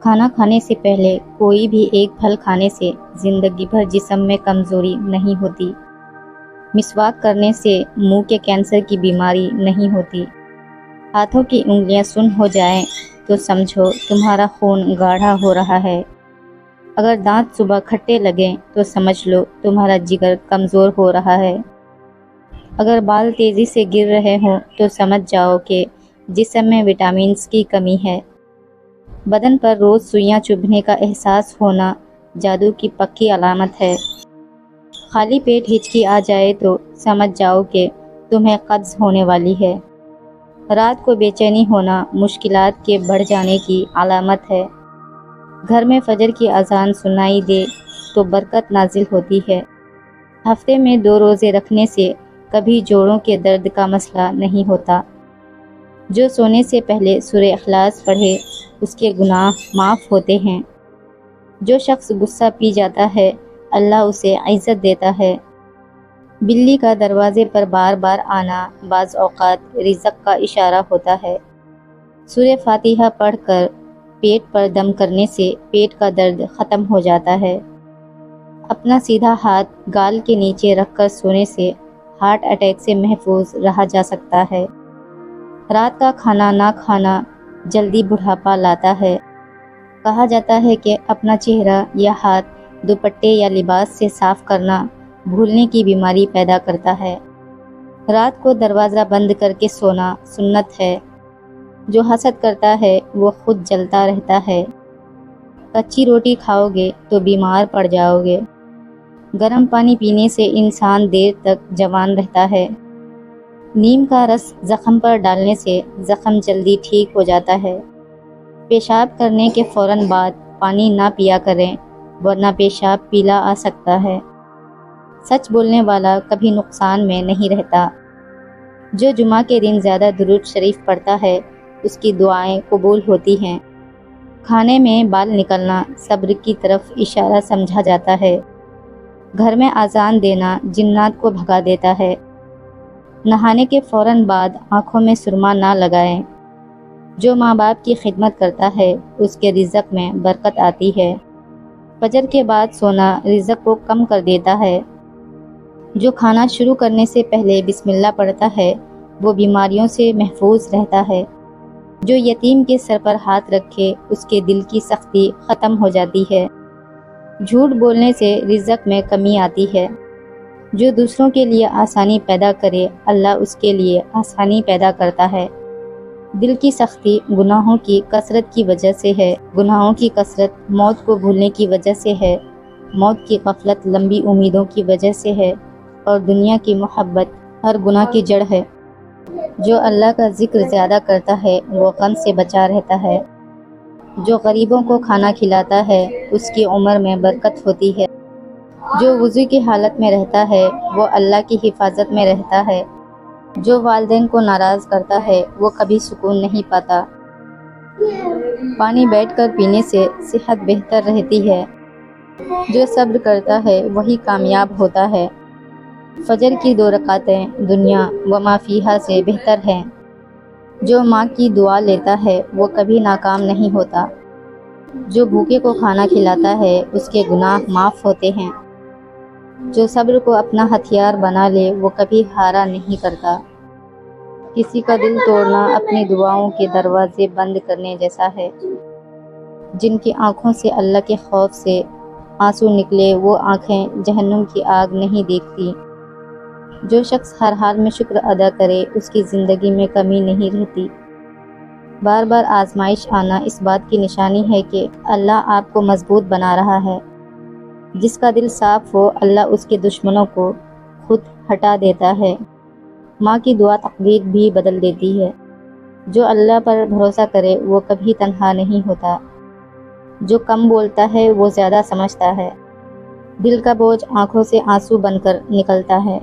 کھانا کھانے سے پہلے کوئی بھی ایک پھل کھانے سے زندگی بھر جسم میں کمزوری نہیں ہوتی۔ مسواک کرنے سے منہ کے کینسر کی بیماری نہیں ہوتی۔ ہاتھوں کی انگلیاں سن ہو جائیں تو سمجھو تمہارا خون گاڑھا ہو رہا ہے۔ اگر دانت صبح کھٹے لگیں تو سمجھ لو تمہارا جگر کمزور ہو رہا ہے۔ اگر بال تیزی سے گر رہے ہوں تو سمجھ جاؤ کہ جسم میں وٹامنز کی کمی ہے۔ بدن پر روز سوئیاں چبھنے کا احساس ہونا جادو کی پکی علامت ہے۔ خالی پیٹ ہچکی آ جائے تو سمجھ جاؤ کہ تمہیں قبض ہونے والی ہے۔ رات کو بے چینی ہونا مشکلات کے بڑھ جانے کی علامت ہے۔ گھر میں فجر کی اذان سنائی دے تو برکت نازل ہوتی ہے۔ ہفتے میں 2 روزے رکھنے سے کبھی جوڑوں کے درد کا مسئلہ نہیں ہوتا۔ جو سونے سے پہلے سورہ اخلاص پڑھے اس کے گناہ معاف ہوتے ہیں۔ جو شخص غصہ پی جاتا ہے اللہ اسے عزت دیتا ہے۔ بلی کا دروازے پر بار بار آنا بعض اوقات رزق کا اشارہ ہوتا ہے۔ سورہ فاتحہ پڑھ کر پیٹ پر دم کرنے سے پیٹ کا درد ختم ہو جاتا ہے۔ اپنا سیدھا ہاتھ گال کے نیچے رکھ کر سونے سے ہارٹ اٹیک سے محفوظ رہا جا سکتا ہے۔ رات کا کھانا نہ کھانا جلدی بڑھاپا لاتا ہے۔ کہا جاتا ہے کہ اپنا چہرہ یا ہاتھ دوپٹے یا لباس سے صاف کرنا بھولنے کی بیماری پیدا کرتا ہے۔ رات کو دروازہ بند کر کے سونا سنت ہے۔ جو حسد کرتا ہے وہ خود جلتا رہتا ہے۔ کچی روٹی کھاؤ گے تو بیمار پڑ جاؤ گے۔ گرم پانی پینے سے انسان دیر تک جوان رہتا ہے۔ نیم کا رس زخم پر ڈالنے سے زخم جلدی ٹھیک ہو جاتا ہے۔ پیشاب کرنے کے فوراً بعد پانی نہ پیا کریں ورنہ پیشاب پیلا آ سکتا ہے۔ سچ بولنے والا کبھی نقصان میں نہیں رہتا۔ جو جمعہ کے دن زیادہ درود شریف پڑھتا ہے اس کی دعائیں قبول ہوتی ہیں۔ کھانے میں بال نکلنا صبر کی طرف اشارہ سمجھا جاتا ہے۔ گھر میں اذان دینا جنات کو بھگا دیتا ہے۔ نہانے کے فوراً بعد آنکھوں میں سرما نہ لگائیں۔ جو ماں باپ کی خدمت کرتا ہے اس کے رزق میں برکت آتی ہے۔ فجر کے بعد سونا رزق کو کم کر دیتا ہے۔ جو کھانا شروع کرنے سے پہلے بسم اللہ پڑھتا ہے وہ بیماریوں سے محفوظ رہتا ہے۔ جو یتیم کے سر پر ہاتھ رکھے اس کے دل کی سختی ختم ہو جاتی ہے۔ جھوٹ بولنے سے رزق میں کمی آتی ہے۔ جو دوسروں کے لیے آسانی پیدا کرے اللہ اس کے لیے آسانی پیدا کرتا ہے۔ دل کی سختی گناہوں کی کثرت کی وجہ سے ہے۔ گناہوں کی کثرت موت کو بھولنے کی وجہ سے ہے۔ موت کی غفلت لمبی امیدوں کی وجہ سے ہے اور دنیا کی محبت ہر گناہ کی جڑ ہے۔ جو اللہ کا ذکر زیادہ کرتا ہے وہ غم سے بچا رہتا ہے۔ جو غریبوں کو کھانا کھلاتا ہے اس کی عمر میں برکت ہوتی ہے۔ جو وضو کی حالت میں رہتا ہے وہ اللہ کی حفاظت میں رہتا ہے۔ جو والدین کو ناراض کرتا ہے وہ کبھی سکون نہیں پاتا۔ پانی بیٹھ کر پینے سے صحت بہتر رہتی ہے۔ جو صبر کرتا ہے وہی کامیاب ہوتا ہے۔ فجر کی 2 رکعتیں دنیا و ما فیہا سے بہتر ہیں۔ جو ماں کی دعا لیتا ہے وہ کبھی ناکام نہیں ہوتا۔ جو بھوکے کو کھانا کھلاتا ہے اس کے گناہ معاف ہوتے ہیں۔ جو صبر کو اپنا ہتھیار بنا لے وہ کبھی ہارا نہیں کرتا۔ کسی کا دل توڑنا اپنی دعاؤں کے دروازے بند کرنے جیسا ہے۔ جن کی آنکھوں سے اللہ کے خوف سے آنسو نکلے وہ آنکھیں جہنم کی آگ نہیں دیکھتی۔ جو شخص ہر حال میں شکر ادا کرے اس کی زندگی میں کمی نہیں رہتی۔ بار بار آزمائش آنا اس بات کی نشانی ہے کہ اللہ آپ کو مضبوط بنا رہا ہے۔ جس کا دل صاف ہو اللہ اس کے دشمنوں کو خود ہٹا دیتا ہے۔ ماں کی دعا تقدیر بھی بدل دیتی ہے۔ جو اللہ پر بھروسہ کرے وہ کبھی تنہا نہیں ہوتا۔ جو کم بولتا ہے وہ زیادہ سمجھتا ہے۔ دل کا بوجھ آنکھوں سے آنسو بن کر نکلتا ہے۔